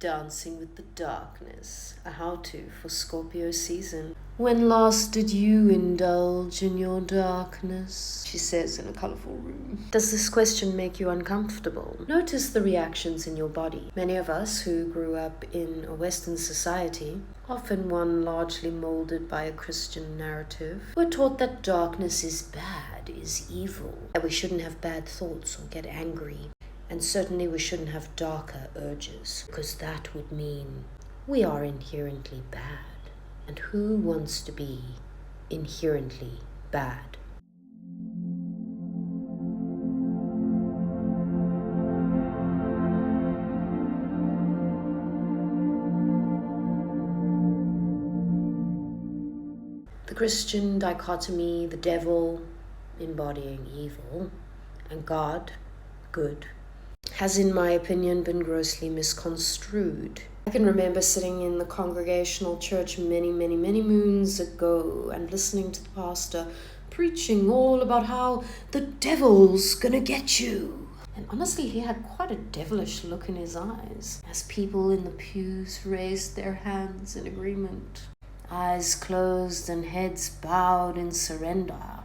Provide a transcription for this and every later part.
Dancing with the Darkness, a how-to for Scorpio season. When last did you indulge in your darkness? She says in a colorful room. Does this question make you uncomfortable? Notice the reactions in your body. Many of us who grew up in a Western society, often one largely molded by a Christian narrative, were taught that darkness is bad, is evil, that we shouldn't have bad thoughts or get angry. And certainly we shouldn't have darker urges, because that would mean we are inherently bad. And who wants to be inherently bad? The Christian dichotomy, the devil embodying evil, and God, good, has, in my opinion, been grossly misconstrued. I can remember sitting in the Congregational Church many moons ago and listening to the pastor preaching all about how the devil's gonna get you. And honestly, he had quite a devilish look in his eyes as people in the pews raised their hands in agreement, eyes closed and heads bowed in surrender.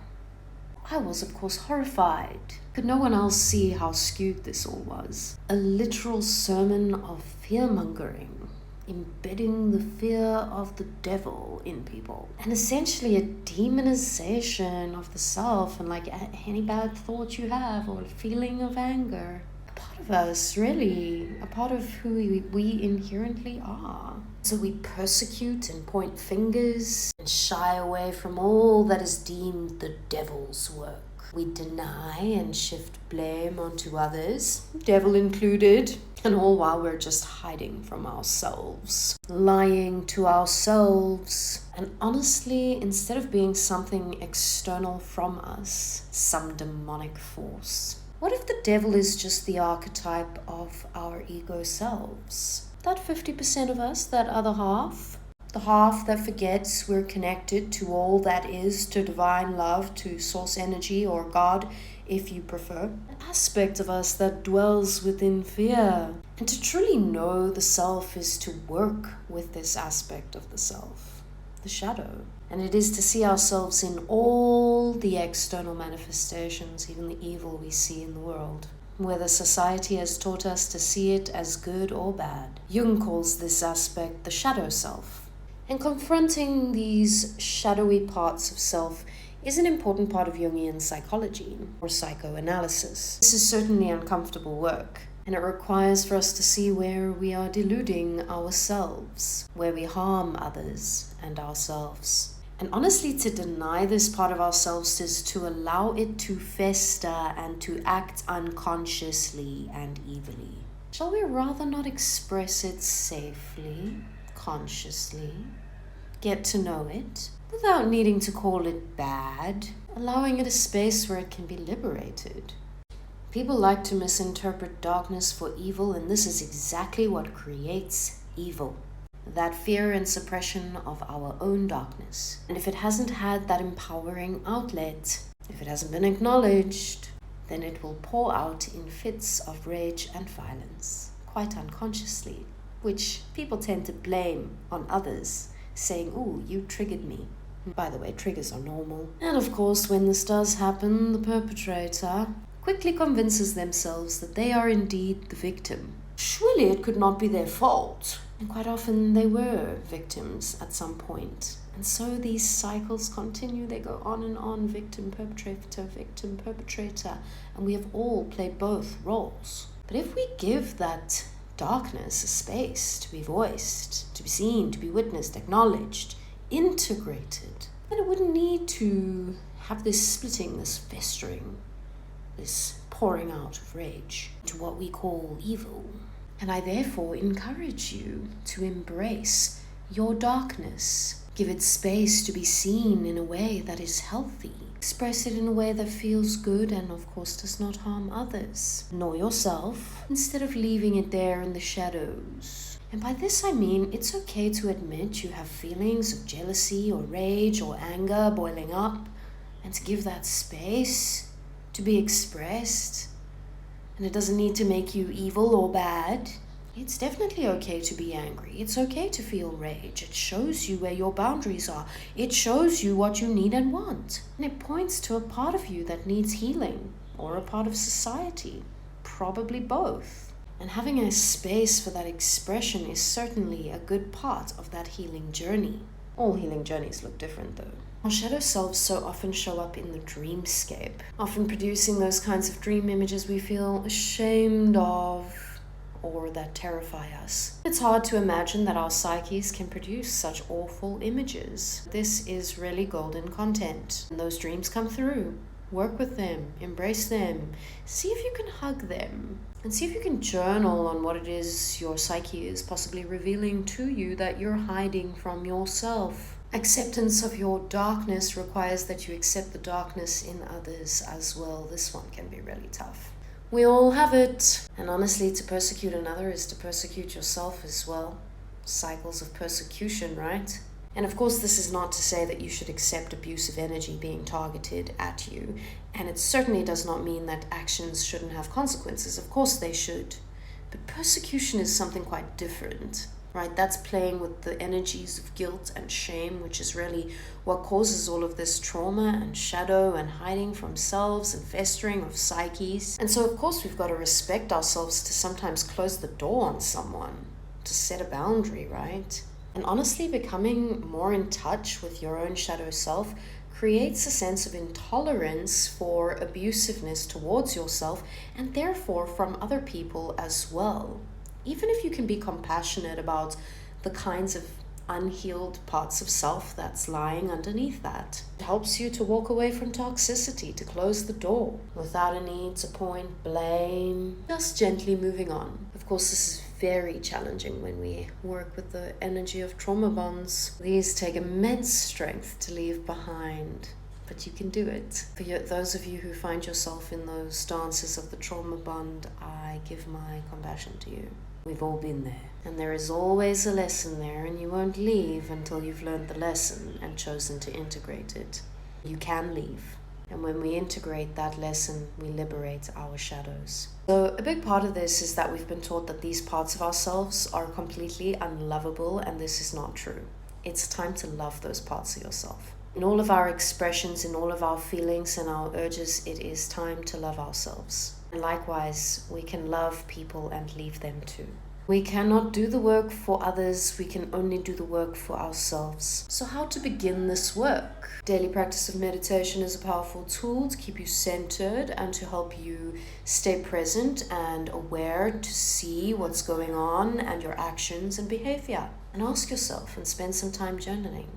I was, of course, horrified. Could no one else see how skewed this all was? A literal sermon of fear-mongering, embedding the fear of the devil in people, and essentially a demonization of the self and like any bad thought you have or a feeling of anger. A part of us, really, a part of who we inherently are. So we persecute and point fingers and shy away from all that is deemed the devil's work. We deny and shift blame onto others, devil included, and all while we're just hiding from ourselves, lying to ourselves. And honestly, instead of being something external from us, some demonic force, what if the devil is just the archetype of our ego selves? That 50% of us, that other half, the half that forgets we're connected to all that is, to divine love, to source energy or God, if you prefer. An aspect of us that dwells within fear. And to truly know the self is to work with this aspect of the self, the shadow. And it is to see ourselves in all the external manifestations, even the evil we see in the world, whether society has taught us to see it as good or bad. Jung calls this aspect the shadow self. And confronting these shadowy parts of self is an important part of Jungian psychology or psychoanalysis. This is certainly uncomfortable work, and it requires for us to see where we are deluding ourselves, where we harm others and ourselves. And honestly, to deny this part of ourselves is to allow it to fester and to act unconsciously and evilly. Shall we rather not express it safely, consciously, get to know it, without needing to call it bad, allowing it a space where it can be liberated? People like to misinterpret darkness for evil, and this is exactly what creates evil. That fear and suppression of our own darkness. And if it hasn't had that empowering outlet, if it hasn't been acknowledged, then it will pour out in fits of rage and violence, quite unconsciously, which people tend to blame on others, saying, "Ooh, you triggered me." By the way, triggers are normal. And of course, when this does happen, the perpetrator quickly convinces themselves that they are indeed the victim. Surely it could not be their fault. And quite often they were victims at some point. And so these cycles continue. They go on and on, victim, perpetrator. And we have all played both roles. But if we give that darkness a space to be voiced, to be seen, to be witnessed, acknowledged, integrated, then it wouldn't need to have this splitting, this festering, this pouring out of rage to what we call evil. And I therefore encourage you to embrace your darkness. Give it space to be seen in a way that is healthy. Express it in a way that feels good and of course does not harm others, nor yourself, instead of leaving it there in the shadows. And by this I mean it's okay to admit you have feelings of jealousy or rage or anger boiling up, and to give that space to be expressed. And it doesn't need to make you evil or bad. It's definitely okay to be angry. It's okay to feel rage. It shows you where your boundaries are. It shows you what you need and want. And it points to a part of you that needs healing, or a part of society. Probably both. And having a space for that expression is certainly a good part of that healing journey. All healing journeys look different though. Our shadow selves so often show up in the dreamscape, often producing those kinds of dream images we feel ashamed of, or that terrify us. It's hard to imagine that our psyches can produce such awful images. This is really golden content. And those dreams come through. Work with them, embrace them, see if you can hug them, and see if you can journal on what it is your psyche is possibly revealing to you that you're hiding from yourself. Acceptance of your darkness requires that you accept the darkness in others as well. This one can be really tough. We all have it. And honestly, to persecute another is to persecute yourself as well. Cycles of persecution, right? And of course, this is not to say that you should accept abusive energy being targeted at you. And it certainly does not mean that actions shouldn't have consequences. Of course they should. But persecution is something quite different, right? That's playing with the energies of guilt and shame, which is really what causes all of this trauma and shadow and hiding from selves and festering of psyches. And so, of course, we've got to respect ourselves to sometimes close the door on someone, to set a boundary, right? And honestly, becoming more in touch with your own shadow self creates a sense of intolerance for abusiveness towards yourself and therefore from other people as well. Even if you can be compassionate about the kinds of unhealed parts of self that's lying underneath that. It helps you to walk away from toxicity, to close the door without a need to point blame, just gently moving on. Of course, this is very challenging when we work with the energy of trauma bonds. These take immense strength to leave behind, but you can do it. For those of you who find yourself in those dances of the trauma bond, I give my compassion to you. We've all been there. And there is always a lesson there, and you won't leave until you've learned the lesson and chosen to integrate it. You can leave. And when we integrate that lesson, we liberate our shadows. So a big part of this is that we've been taught that these parts of ourselves are completely unlovable, and this is not true. It's time to love those parts of yourself. In all of our expressions, in all of our feelings and our urges, it is time to love ourselves. And likewise, we can love people and leave them too. We cannot do the work for others, we can only do the work for ourselves. So how to begin this work? Daily practice of meditation is a powerful tool to keep you centered and to help you stay present and aware to see what's going on and your actions and behavior. And ask yourself and spend some time journaling.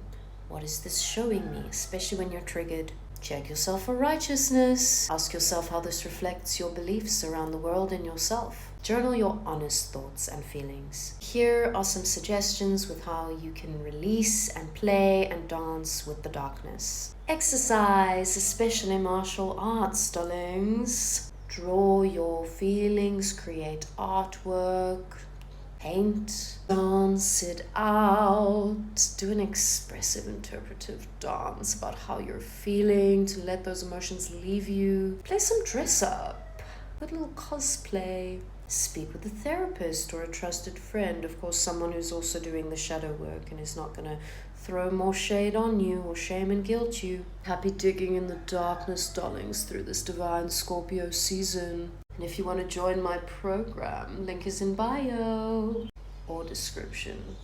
What is this showing me, especially when you're triggered? Check yourself for righteousness. Ask yourself how this reflects your beliefs around the world and yourself. Journal your honest thoughts and feelings. Here are some suggestions with how you can release and play and dance with the darkness. Exercise, especially martial arts, darlings. Draw your feelings, create artwork, paint, dance it out, do an expressive interpretive dance about how you're feeling to let those emotions leave you. Play some dress up, put a little cosplay, speak with a therapist or a trusted friend, of course someone who's also doing the shadow work and is not going to throw more shade on you or shame and guilt you. Happy digging in the darkness, darlings, through this divine Scorpio season. And if you want to join my program, link is in bio or description.